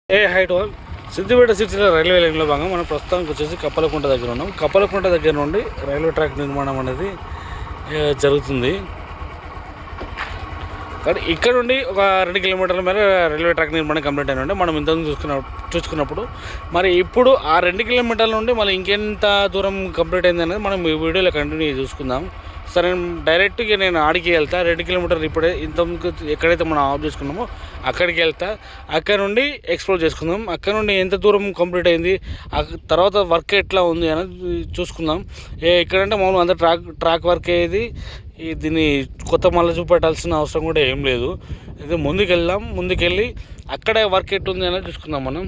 Height all Siddipet సిటీలో railway లైన్లో భాగంగా మనం ప్రస్తుతానికి వచ్చేసి కప్పలకుంట దగ్గర ఉన్నాం. కప్పలకుంట దగ్గర నుండి రైల్వే ట్రాక్ నిర్మాణం అనేది జరుగుతుంది. కానీ ఇక్కడ నుండి ఒక 2 కిలోమీటర్ల మేర రైల్వే ట్రాక్ నిర్మాణం కంప్లీట్ అయిన మనం ఇంతకు చూసుకున్నప్పుడు మరి ఇప్పుడు ఆ 2 కిలోమీటర్ల నుండి మళ్ళీ ఇంకెంత దూరం కంప్లీట్ అయింది అనేది మనం ఈ వీడియోలో కంటిన్యూ చూసుకుందాం. సరే, డైరెక్ట్గా నేను ఆడికి వెళ్తా. 2 కిలోమీటర్లు ఇప్పుడే ఇంతకు ఎక్కడైతే మనం ఆఫ్ చేసుకున్నామో అక్కడికి వెళ్తా. అక్కడ నుండి ఎక్స్ప్లోర్ చేసుకుందాం. అక్కడ నుండి ఎంత దూరం కంప్లీట్ అయింది, తర్వాత వర్క్ ఎట్లా ఉంది అనేది చూసుకుందాం. ఇక్కడంటే మామూలు అంత ట్రాక్ వర్క్ అయ్యేది. దీన్ని కొత్త మళ్ళీ చూపెట్టాల్సిన అవసరం కూడా ఏం లేదు. అయితే ముందుకెళ్ళి అక్కడ వర్క్ ఎట్టుంది అనేది చూసుకుందాం మనం.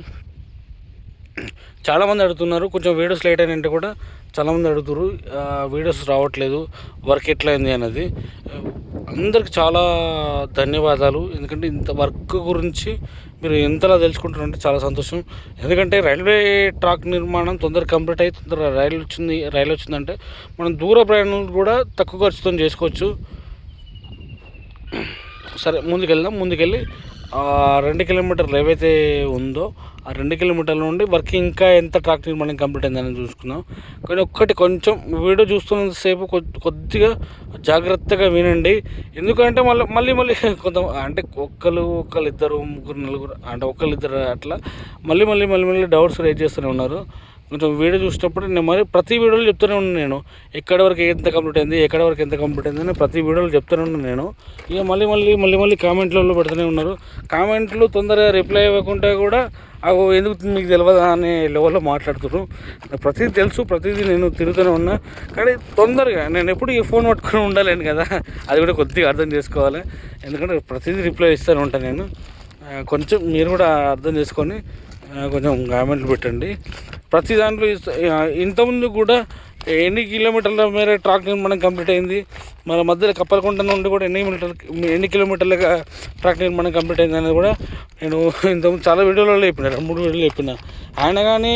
చాలామంది అడుగుతున్నారు, కొంచెం వీడియోస్ లేట్ అయినంటే కూడా చాలామంది అడుగుతారు వీడియోస్ రావట్లేదు, వర్క్ ఎట్లా అయింది అనేది. అందరికి చాలా ధన్యవాదాలు. ఎందుకంటే ఇంత వర్క్ గురించి మీరు ఎంతలా తెలుసుకుంటారంటే చాలా సంతోషం. ఎందుకంటే రైల్వే ట్రాక్ నిర్మాణం తొందరగా కంప్లీట్ అయ్యి తొందరగా రైలు వచ్చిందంటే మనం దూర ప్రయాణం కూడా తక్కువ ఖర్చుతో చేసుకోవచ్చు. సరే, ముందుకెళ్ళి 2 కిలోమీటర్లు ఏవైతే ఉందో ఆ 2 కిలోమీటర్ల నుండి వర్క్ ఇంకా ఎంత ట్రాక్ నిర్మాణం కంప్లీట్ అయిందని చూసుకుందాం. కానీ కొంచెం వీడియో చూస్తున్నంతసేపు కొద్దిగా జాగ్రత్తగా వినండి. ఎందుకంటే మళ్ళీ కొంత అంటే ఒకళ్ళు ఇద్దరు ముగ్గురు నలుగురు అంటే ఒకళ్ళిద్దరు అట్లా మళ్ళీ డౌట్స్ రేజ్ చేస్తూనే ఉన్నారు. కొంచెం వీడియో చూసేటప్పుడు నేను మరి ప్రతి వీడియోలో చెప్తూనే ఉన్నాను నేను ఎక్కడి వరకు ఎంత కంప్లీట్ అయింది అని ప్రతి వీడియోలో చెప్తూనే ఉన్నాను నేను. ఇక మళ్ళీ కామెంట్లలో పెడుతూనే ఉన్నారు. కామెంట్లు తొందరగా రిప్లై ఇవ్వకుండా కూడా అవి ఎందుకు మీకు తెలియదా అనే లెవెల్లో మాట్లాడుతున్నారు. ప్రతిదీ తెలుసు, ప్రతిదీ నేను తిరుగుతూనే ఉన్నా. కానీ తొందరగా నేను ఎప్పుడు ఈ ఫోన్ పట్టుకొని ఉండాలేను కదా, అది కూడా కొద్దిగా అర్థం చేసుకోవాలి. ఎందుకంటే ప్రతిదీ రిప్లై ఇస్తూనే ఉంటాను నేను. కొంచెం మీరు కూడా అర్థం చేసుకొని కొంచెం కామెంట్లు పెట్టండి. ప్రతి దాంట్లో ఇంతకుముందు కూడా ఎన్ని కిలోమీటర్ల మేర ట్రాక్ నిర్మాణం కంప్లీట్ అయింది, మన మధ్యలో కప్పలకుంట నుండి కూడా ఎన్ని కిలోమీటర్లుగా ట్రాక్ నిర్మాణం కంప్లీట్ అయింది అనేది కూడా నేను ఇంతకుముందు చాలా వీడియోలలో చెప్పిన, 2-3 వీడియోలు చెప్పిన. ఆయన కానీ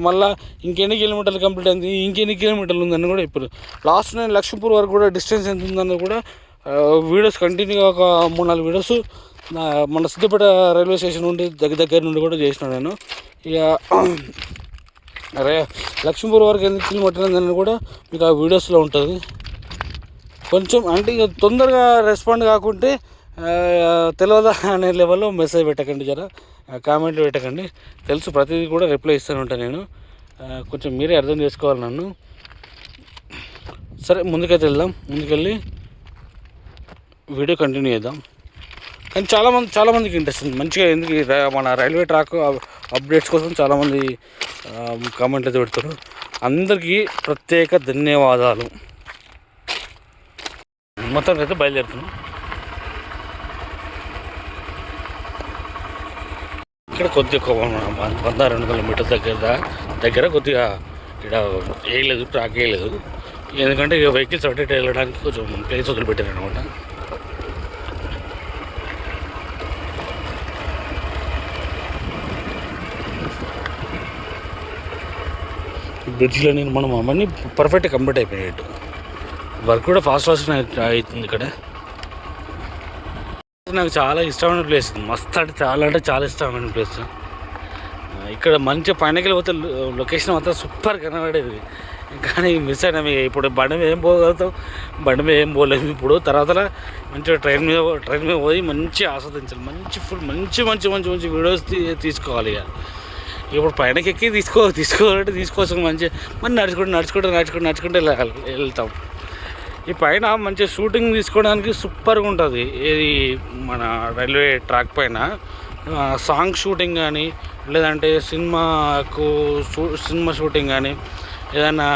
మళ్ళీ ఇంకెన్ని కిలోమీటర్లు కంప్లీట్ అయింది, ఇంకెన్ని కిలోమీటర్లు ఉందని కూడా చెప్పారు. లాస్ట్ నేను లక్ష్మీపూర్ వరకు కూడా డిస్టెన్స్ ఎంత ఉందని కూడా వీడియోస్ కంటిన్యూగా ఒక 3-4 వీడియోస్ మన సిద్దిపేట రైల్వే స్టేషన్ నుండి దగ్గర నుండి కూడా చేసిన నేను. ఇక లక్ష్మీపూర్ వరకు ఎందుకు కిలోమీటర్ అని కూడా మీకు ఆ వీడియోస్లో ఉంటుంది. కొంచెం అంటే ఇక తొందరగా రెస్పాండ్ కాకుంటే తెలియదా అనే లెవెల్లో మెసేజ్ పెట్టకండి, కామెంట్లు పెట్టకండి. తెలుసు, ప్రతిదీ కూడా రిప్లై ఇస్తూనే ఉంటాను నేను. కొంచెం మీరే అర్థం చేసుకోవాలి నన్ను. సరే, ముందుకెళ్ళి వీడియో కంటిన్యూ చేద్దాం. కానీ చాలామందికి ఇంట్రెస్ట్ ఉంది మంచిగా. ఎందుకు మన రైల్వే ట్రాక్ అప్డేట్స్ కోసం చాలామంది కామెంట్లు అయితే పెడతారు. అందరికీ ప్రత్యేక ధన్యవాదాలు. మొత్తం అయితే బయలుదేరుతున్నాం. ఇక్కడ కొద్దిగా 100-200 కిలోమీటర్ల దగ్గర కొద్దిగా ఇక్కడ వేయలేదు, ట్రాక్ వేయలేదు. ఎందుకంటే ఇక వెహికల్స్ అటు ఇటు వెళ్ళడానికి కొంచెం ప్లేస్ వదిలిపెట్టారు అనమాట. బ్రిడ్జ్లో నిర్మాణం అవన్నీ పర్ఫెక్ట్గా కంప్లీట్ అయిపోయినట్టు. వర్క్ కూడా ఫాస్ట్ అవుతుంది. ఇక్కడ నాకు చాలా ఇష్టమైన ప్లేస్, మస్తు అంటే చాలా ఇష్టమైన ప్లేస్. ఇక్కడ మంచిగా పైనకి పోతే లొకేషన్ మాత్రం సూపర్ కనబడేది. కానీ మిస్ అయినా ఇప్పుడు బండి మీద ఏం పోగలుగుతాం, బండి మీద ఏం పోలేము. ఇప్పుడు తర్వాత మంచిగా ట్రైన్ మీద పోయి మంచిగా ఆస్వాదించాలి. మంచి వీడియోస్ తీసుకోవాలి. ఇక ఇప్పుడు పైనకి ఎక్కి తీసుకోవచ్చు మంచిగా. మరి నడుచుకుంటూ వెళ్తాం. ఈ పైన మంచిగా షూటింగ్ తీసుకోవడానికి సూపర్గా ఉంటుంది. ఇది మన రైల్వే ట్రాక్ పైన సాంగ్ షూటింగ్ కానీ, లేదంటే సినిమా షూటింగ్ కానీ, ఏదైనా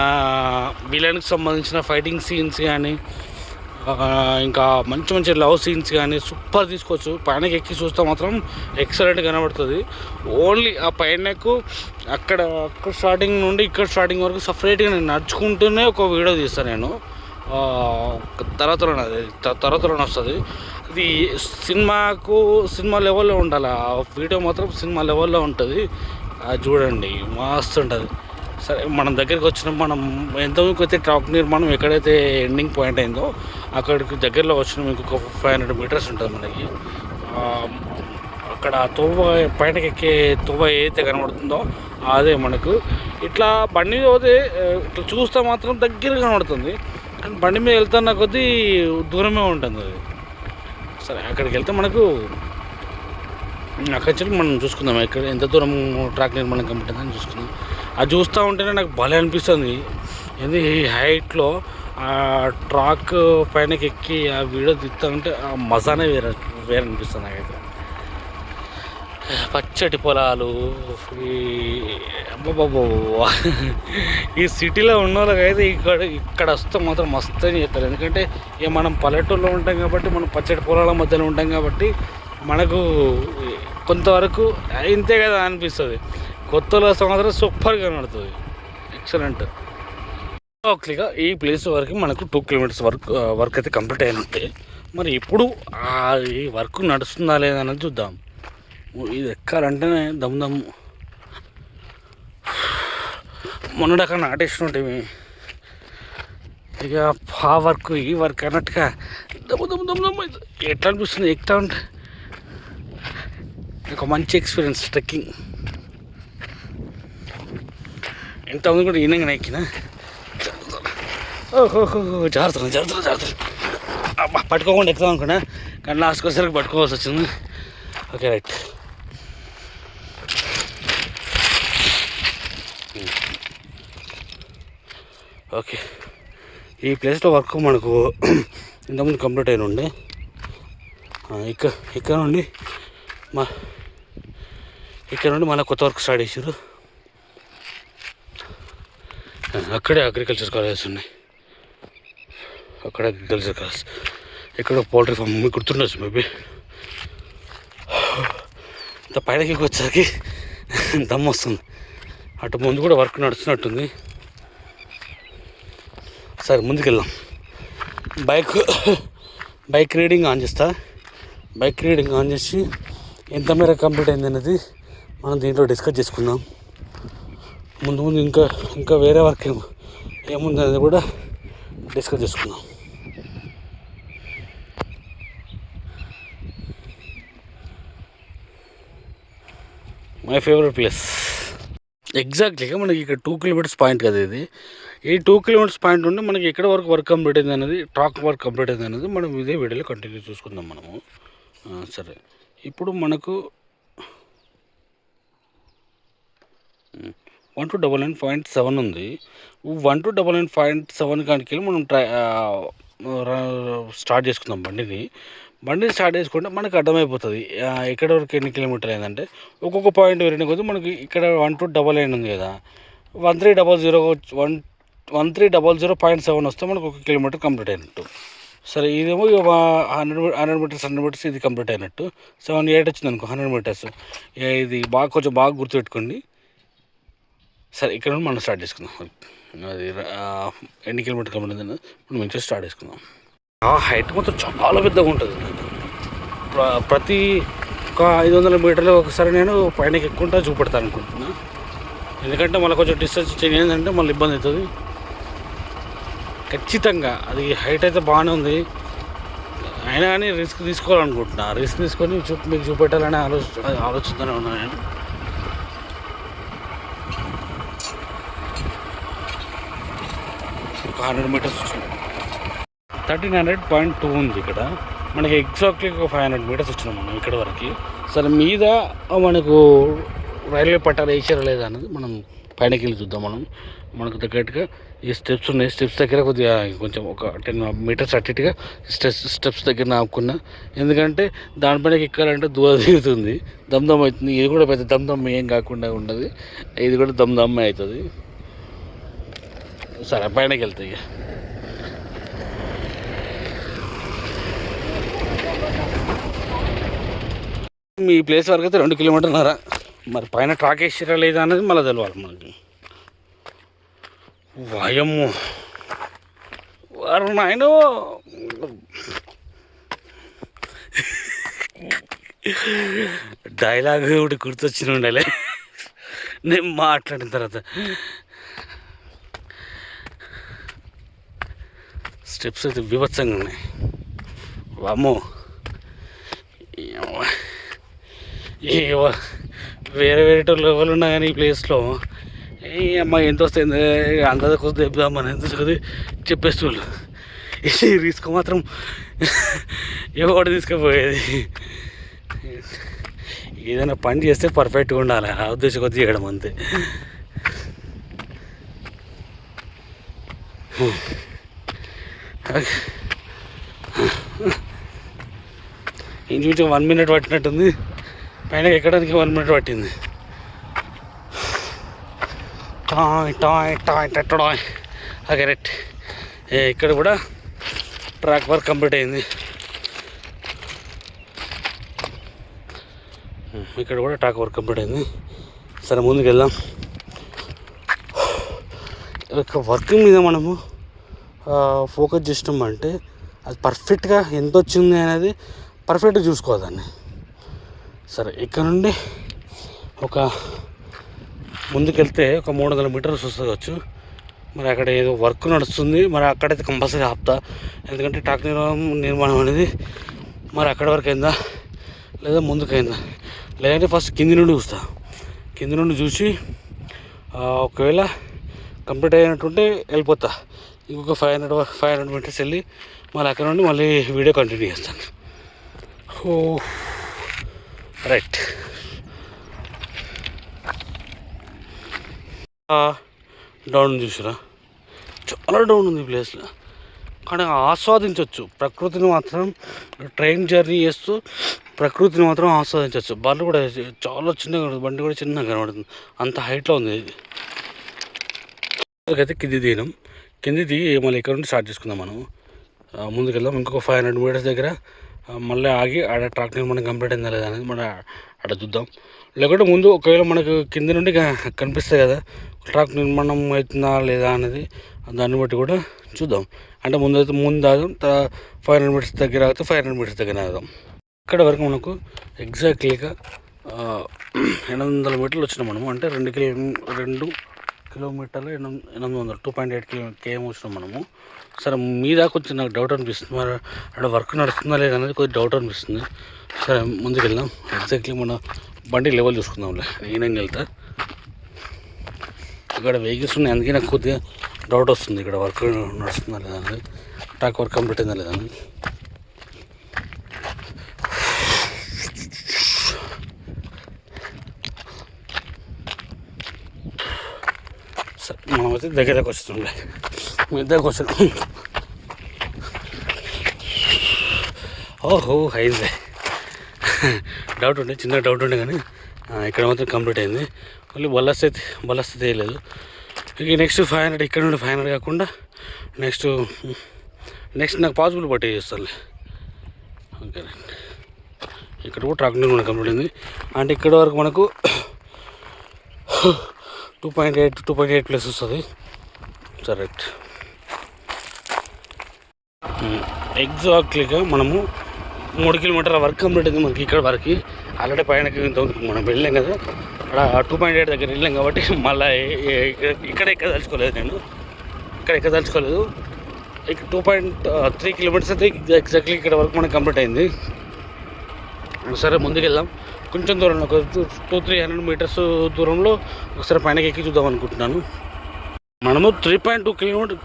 విలన్కి సంబంధించిన ఫైటింగ్ సీన్స్ కానీ, ఇంకా మంచి లవ్ సీన్స్ కానీ సూపర్ తీసుకోవచ్చు. పైనకి ఎక్కి చూస్తే మాత్రం ఎక్సలెంట్ కనబడుతుంది. ఓన్లీ ఆ పైనకు అక్కడ స్టార్టింగ్ నుండి ఇక్కడ స్టార్టింగ్ వరకు సపరేట్గా నేను నడుచుకుంటూనే ఒక వీడియో తీస్తాను నేను. తర్వాతలోనే వస్తుంది. ఇది సినిమా లెవెల్లో ఉండాలి. ఆ వీడియో మాత్రం సినిమా లెవెల్లో ఉంటుంది. అది చూడండి, మస్తు ఉంటుంది. సరే, మనం దగ్గరికి వచ్చినాం. మనం ఎంతవరకు అయితే ట్రాక్ నిర్మాణం ఎక్కడైతే ఎండింగ్ పాయింట్ అయిందో అక్కడికి దగ్గరలో వచ్చినాం. ఇంకొక 500 మీటర్స్ ఉంటుంది మనకి. అక్కడ తోవ పైనకి ఎక్కే తోవ ఏదైతే కనబడుతుందో అదే మనకు ఇట్లా బండి మీద పోతే ఇట్లా చూస్తే మాత్రం దగ్గర కనబడుతుంది, కానీ బండి మీద వెళ్తున్న కొద్దీ దూరమే ఉంటుంది అది. సరే అక్కడికి వెళ్తే మనకు అక్కడి నుంచి మనం చూసుకుందాం ఎక్కడ ఎంత దూరం ట్రాక్ నిర్మాణం కంప్లీట్ అయిందని చూసుకుందాం. అది చూస్తూ ఉంటేనే నాకు భలే అనిపిస్తుంది. ఏంది ఈ హైట్లో ఆ ట్రాక్ పైనకి ఎక్కి ఆ వీడియో తీస్తూ ఉంటే ఆ మజానే వేరే అనిపిస్తుంది నాకైతే. పచ్చటి పొలాలు, ఈ అబ్బబ్బబ్బో ఈ సిటీలో ఉన్న వాళ్ళకైతే ఇక్కడ వస్తే మాత్రం మస్తు అని చెప్తారు. ఎందుకంటే ఇక మనం పల్లెటూరులో ఉంటాం కాబట్టి, మనం పచ్చటి పొలాల మధ్యలో ఉంటాం కాబట్టి మనకు కొంతవరకు ఇంతే కదా అనిపిస్తుంది. కొత్తలో మాత్రం సూపర్గా కనబడుతుంది, ఎక్సలెంట్. ఓకేగా ఈ ప్లేస్ వరకు మనకు 2 కిలోమీటర్స్ వర్క్ అయితే కంప్లీట్ అయినట్టే. మరి ఇప్పుడు ఈ వర్క్ నడుస్తుందా లేదా అనేది చూద్దాం. ఇది ఎక్కాలంటేనే దమ్ము మొన్నడక్కడ నాటేసినట్టు ఇక ఆ వర్క్ ఈ వర్క్ అన్నట్టుగా దమ్ము ఎట్లా అనిపిస్తుంది ఎక్కుతా ఉంటే. ఒక మంచి ఎక్స్పీరియన్స్ ట్రెక్కింగ్. ఎంతమంది కూడా ఈనంగా ఎక్కినా ఓహోహో జాగ్రత్త పట్టుకోకుండా ఎక్కుదాం అనుకున్నా, కానీ లాస్ట్కి వచ్చేసరికి పట్టుకోవాల్సి వచ్చింది. Okay right. ఓకే ఈ ప్లేస్లో వర్క్ మనకు ఇంతకుముందు కంప్లీట్ అయిన ఉండే. ఇక్కడ నుండి మళ్ళీ కొత్త వర్క్ స్టార్ట్ చేసారు. అక్కడే అగ్రికల్చర్ కాలేజెస్ ఉన్నాయి, అక్కడ అగ్రికల్చర్ కాలేజ్, ఇక్కడ పౌల్ట్రీ ఫామ్ మీకు గుర్తుండొచ్చు మేబీ. ఇంత పైనకి వచ్చేసరికి దమ్ వస్తుంది. అటు ముందు కూడా వర్క్ నడుస్తున్నట్టుంది. సరే ముందుకెళ్దాం. బైక్ రీడింగ్ ఆన్ చేస్తా. బైక్ రీడింగ్ ఆన్ చేసి ఎంత మేర కంప్లీట్ అయింది అనేది మనం దీంట్లో డిస్కస్ చేసుకుందాం. ముందు ఇంకా వేరే వర్క్ ఏముంది అనేది కూడా డిస్కస్ చేసుకుందాం. మై ఫేవరెట్ ప్లేస్ ఎగ్జాక్ట్లీగా మనకి ఇక్కడ 2 కిలోమీటర్స్ పాయింట్ కదా ఇది. ఈ 2 కిలోమీటర్స్ పాయింట్ నుండి మనకి ఎక్కడ వరకు వర్క్ కంప్లీట్ అయింది అనేది, ట్రాక్ వర్క్ కంప్లీట్ అయింది అనేది మనం ఇదే వీడియోలో కంటిన్యూ చూసుకుందాం మనము. సరే ఇప్పుడు మనకు 1299.7 ఉంది. 1299.7 కానికి వెళ్ళి మనం స్టార్ట్ చేసుకుందాం బండిని స్టార్ట్ చేసుకుంటే మనకు అర్థమైపోతుంది ఎక్కడ వరకు ఎన్ని కిలోమీటర్లు అయిందంటే. ఒక్కొక్క పాయింట్ వేరే కొద్ది మనకి ఇక్కడ 1299 ఉంది కదా, 1300.7 వస్తే మనకు 1 కిలోమీటర్ కంప్లీట్ అయినట్టు. సరే ఇదేమో 100 మీటర్స్ ఇది కంప్లీట్ అయినట్టు. 78 వచ్చింది అనుకో 100 మీటర్స్. ఇది కొంచెం బాగా గుర్తుపెట్టుకోండి. సరే ఇక్కడ నుండి మనం స్టార్ట్ చేసుకుందాం. అది ఎన్ని కిలోమీటర్ కంప్లీట్ అయింది మనం మంచిగా స్టార్ట్ చేసుకుందాం. ఆ హైట్ మొత్తం చాలా పెద్దగా ఉంటుంది. ప్రతి ఒక 500 మీటర్లు ఒకసారి నేను పైనకి ఎక్కుంటా చూపెడతాను అనుకుంటున్నా. ఎందుకంటే మళ్ళీ కొంచెం డిస్టెన్స్ చేంజ్ ఏంటంటే మళ్ళీ ఇబ్బంది అవుతుంది. ఖచ్చితంగా అది హైట్ అయితే బాగానే ఉంది, అయినా కానీ రిస్క్ తీసుకోవాలనుకుంటున్నా. రిస్క్ తీసుకొని మీకు చూపెట్టాలని ఆలోచిస్తూనే ఉన్నాను నేను. ఒక 100 మీటర్స్ 1300.2 ఉంది ఇక్కడ. మనకి ఎగ్జాక్ట్లీ ఒక 500 మీటర్స్ వచ్చినాం మనం ఇక్కడ వరకు. సరే మీద మనకు రైల్వే పట్టాలు వేసారా లేదా అనేది మనం పైనకి వెళ్ళి చూద్దాం. మనకు తగ్గట్టుగా ఈ స్టెప్స్ ఉన్నాయి. స్టెప్స్ దగ్గర కొద్దిగా కొంచెం ఒక 10 మీటర్స్ అట్టిగా స్టెప్స్ దగ్గర ఆపుకున్నా. ఎందుకంటే దానిపైనకి ఎక్కాలంటే దూరం దిగుతుంది, దమ్ అవుతుంది. ఇది కూడా పెద్ద దమ్ ఏం కాకుండా ఉండదు, ఇది కూడా దమ్ అవుతుంది. సరే పైనకి వెళ్తాయి. మీ ప్లేస్ వరకు అయితే 2 కిలోమీటర్న్నర. మరి పైన ట్రాక్ వేసిరా లేదా అనేది మళ్ళీ తెలవాలి మనకి. వాయమ్మో వారు నాయన డైలాగ్ ఒకటి గుర్తొచ్చిన ఉండాలి నేను మాట్లాడిన తర్వాత. స్టెప్స్ అయితే విభత్సంగా ఉన్నాయి. వామ్మో ఈ వేరే వేరే లెవెల్ ఉన్నా కానీ ఈ ప్లేస్లో ఏ అమ్మాయి ఎంత వస్తుంది అందాజ కొద్ది చెప్దామని ఎంత చదివి చెప్పేస్తోళ్ళు. ఈ రిస్క్ మాత్రం ఎవడు తీసుకుపోయేది. ఏదైనా పని చేస్తే పర్ఫెక్ట్గా ఉండాలి, ఆ ఉద్దేశం కొద్ది చేయడం అంతే. ఇంచుమించు 1 minute పట్టినట్టుంది, పైన ఎక్కడానికి 1 minute పట్టింది. కరెక్ట్. ఇక్కడ కూడా ట్రాక్ వర్క్ కంప్లీట్ అయింది. ఇక్కడ కూడా ట్రాక్ వర్క్ కంప్లీట్ అయింది. సరే ముందుకు వెళ్దాం. ఒక వర్క్ మీద మనము ఫోకస్ చేసినామంటే అది పర్ఫెక్ట్గా ఎంత వచ్చింది అనేది పర్ఫెక్ట్గా చూసుకోవాలని. సరే ఇక్కడ నుండి ఒక ముందుకెళ్తే ఒక 300 meters వస్తుంది వచ్చు. మరి అక్కడ ఏదో వర్క్ నడుస్తుంది, మరి అక్కడైతే కంపల్సరీ ఆపుతా. ఎందుకంటే ట్రాక్ నిర్మాణం అనేది మరి అక్కడ వరకు అయిందా లేదా ముందుకైందా, లేదంటే ఫస్ట్ కింది నుండి చూస్తా. కింది నుండి చూసి ఒకవేళ కంప్లీట్ అయినట్టుంటే వెళ్ళిపోతా. ఇంకొక 500 meters వెళ్ళి మళ్ళీ అక్కడ నుండి మళ్ళీ వీడియో కంటిన్యూ చేస్తాను. రైట్. డౌన్ చూసిరా, చాలా డౌన్ ఉంది ఈ ప్లేస్లో. కానీ ఆస్వాదించవచ్చు ప్రకృతిని మాత్రం. ట్రైన్ జర్నీ చేస్తూ ప్రకృతిని మాత్రం ఆస్వాదించవచ్చు. బండి కూడా చాలా చిన్నగా, బండి కూడా చిన్నగా కనబడుతుంది, అంత హైట్లో ఉంది ఇది. అయితే కింది దిగినాం, కింది దిగి మళ్ళీ ఇక్కడ నుండి స్టార్ట్ చేసుకుందాం. మనం ముందుకెళ్దాం. ఇంకొక 500 meters దగ్గర మళ్ళీ ఆగి ఆడ ట్రాక్ నిర్మాణం కంప్లీట్ అయిందా లేదా అనేది మనం ఆడ చూద్దాం. లేకుంటే ముందు ఒకవేళ మనకు కింద నుండి కనిపిస్తాయి కదా ట్రాక్ నిర్మాణం అవుతుందా లేదా అనేది, దాన్ని బట్టి కూడా చూద్దాం. అంటే ముందు ఆదాం, 500 meters దగ్గర అయితే 500 meters దగ్గర ఆదాం. ఇక్కడ వరకు మనకు ఎగ్జాక్ట్లీగా 800 meters వచ్చినాం మనము. అంటే 2 kilometers 800 2.8 km వచ్చినాం మనము. సరే మీద కొంచెం నాకు డౌట్ అనిపిస్తుంది, మరి అక్కడ వర్క్ నడుస్తుందా లేదా అనేది కొద్దిగా డౌట్ అనిపిస్తుంది. సరే ముందుకు వెళ్దాం. ఎగ్జాక్ట్లీ మన బండి లెవెల్ చూసుకుందాంలే. నేనేం వెళ్తా, ఇక్కడ వెహికల్స్ ఉన్నాయి, అందుకే నాకు కొద్దిగా డౌట్ వస్తుంది ఇక్కడ వర్క్ నడుస్తుందా లేదా అనేది, ట్రాక్ వర్క్ కంప్లీట్ అయిందా లేదా అని. సరే మనమైతే దగ్గరకు వస్తుండే, మీ దగ్గరకు వస్తున్నాం. ఓహో అయింది. డౌట్ ఉండే, చిన్న డౌట్ ఉండే, కానీ ఇక్కడ మాత్రం కంప్లీట్ అయింది. మళ్ళీ బల్లస్థితి వేయలేదు. ఇక నెక్స్ట్ 500, ఇక్కడ నుండి 500 కాకుండా నెక్స్ట్ నాకు పాసిబుల్ బట్టి చేస్తానులే. ఓకే, ఇక్కడ కూడా ట్రాక్ నిర్మాణం కంప్లీట్ అయింది. అంటే ఇక్కడ వరకు మనకు 2.8 ప్లస్ వస్తుంది. సరే ఎగ్జాక్ట్లీగా మనము 3 kilometers వర్క్ కంప్లీట్ అయింది మనకి. ఇక్కడ వరకు ఆల్రెడీ పైనకి మనం వెళ్ళాం కదా, అక్కడ 2.8 దగ్గర వెళ్ళాం కాబట్టి మళ్ళీ ఇక్కడ ఎక్కదలుచుకోలేదు నేను. ఇక్కడ ఎక్కదలుచుకోలేదు. 2.3 kilometers అయితే ఎగ్జాక్ట్లీ ఇక్కడ వరకు మనకి కంప్లీట్ అయింది. సరే ముందుకు వెళ్దాం. కొంచెం దూరంలో ఒక 200-300 meters దూరంలో ఒకసారి పైనకి ఎక్కి చూద్దాం అనుకుంటున్నాను. మనము 3.2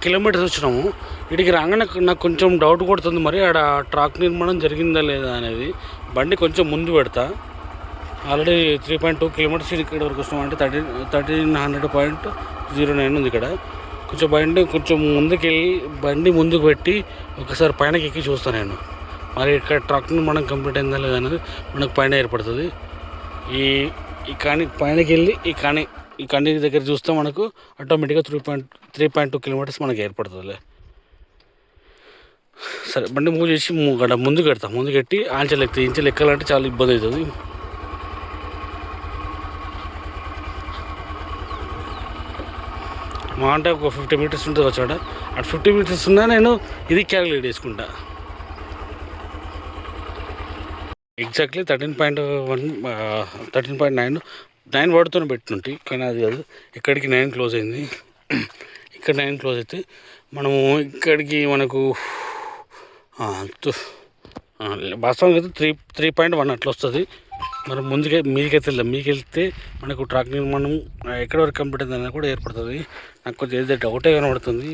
kilometers వచ్చినాము. వీటికి రాగానే నాకు కొంచెం డౌట్ కొడుతుంది, మరి ఆడ ట్రాక్ నిర్మాణం జరిగిందా లేదా అనేది. బండి కొంచెం ముందు పెడతా. ఆల్రెడీ 3.2 kilometers ఇక్కడ వరకు వస్తున్నాం. అంటే 1300.09 ఉంది ఇక్కడ. కొంచెం ముందుకెళ్ళి బండి ముందుకు పెట్టి ఒకసారి పైనకి ఎక్కి చూస్తాను నేను. మరి ఇక్కడ ట్రాక్ నిర్మాణం కంప్లీట్ అయిందా లేదా అనేది మనకు పైన ఏర్పడుతుంది. ఈ పైనకి వెళ్ళి ఈ కణి దగ్గర చూస్తే మనకు ఆటోమేటిక్గా 3.2 kilometers మనకి ఏర్పడుతుంది. సరే బండి మూవ్ చేసి ముందుకు పెడతాం. ముందుకు పెట్టి ఆంచెలు ఎక్కాలంటే చాలా ఇబ్బంది అవుతుంది. మా అంటే ఒక 50 meters ఉంటుంది వచ్చాడ. అటు 50 meters ఉన్నా నేను ఇది క్యాలిక్యులేట్ చేసుకుంటా. ఎగ్జాక్ట్లీ 13.9 పడుతూనే పెట్టుంటే, కానీ అది కాదు. ఇక్కడికి 9 క్లోజ్ అయింది. ఇక్కడ 9 క్లోజ్ అయితే మనము ఇక్కడికి మనకు వాస్తవానికి అయితే 3.1 అట్లా వస్తుంది. మనం ముందుకే మీదకైతే వెళ్దాం. మీకు వెళ్తే మనకు ట్రాక్ నిర్మాణం ఎక్కడ వరకు కంప్లీట్ అయిందని కూడా ఏర్పడుతుంది. నాకు కొంచెం ఏదైతే డౌటే కనబడుతుంది,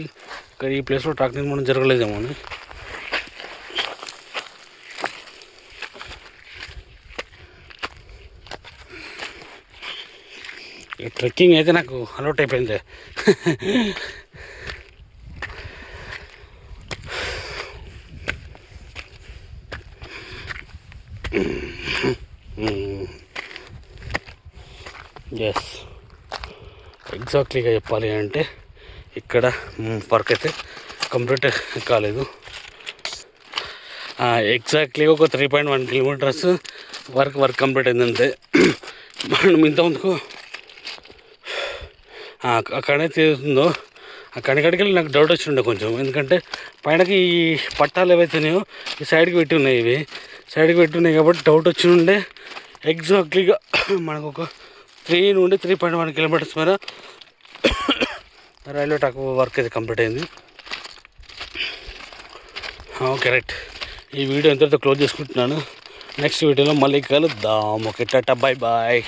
ఇక్కడ ఈ ప్లేస్లో ట్రాక్ నిర్మాణం జరగలేదేమో అని. ఈ ట్రెక్కింగ్ అయితే నాకు అలవాటు అయిపోయింది. ఎస్, ఎగ్జాక్ట్లీగా చెప్పాలి అంటే ఇక్కడ వర్క్ అయితే కంప్లీట్ కాలేదు. ఎగ్జాక్ట్లీగా ఒక 3.1 కిలోమీటర్స్ వర్క్ కంప్లీట్ అయిందంటే మనం ఇంతకుముందుకు అక్కడనే తీరుతుందో అక్కడికి వెళ్ళి నాకు డౌట్ వచ్చిండే కొంచెం. ఎందుకంటే పైనకి ఈ పట్టాలు ఏవైతున్నాయో ఈ సైడ్కి పెట్టి ఉన్నాయి, ఇవి సైడ్కి పెట్టి ఉన్నాయి కాబట్టి డౌట్ వచ్చి ఉండే. ఎగ్జాక్ట్లీగా మనకు ఒక 3 నుండి 3.1 కిలోమీటర్స్ మేర రైల్వే ట్రాక్ వర్క్ అయితే కంప్లీట్ అయింది. ఓకే రైట్, ఈ వీడియో ఎంతతో క్లోజ్ చేసుకుంటున్నాను. నెక్స్ట్ వీడియోలో మళ్ళీ కలుద్దాం. Okay, tata, bye bye.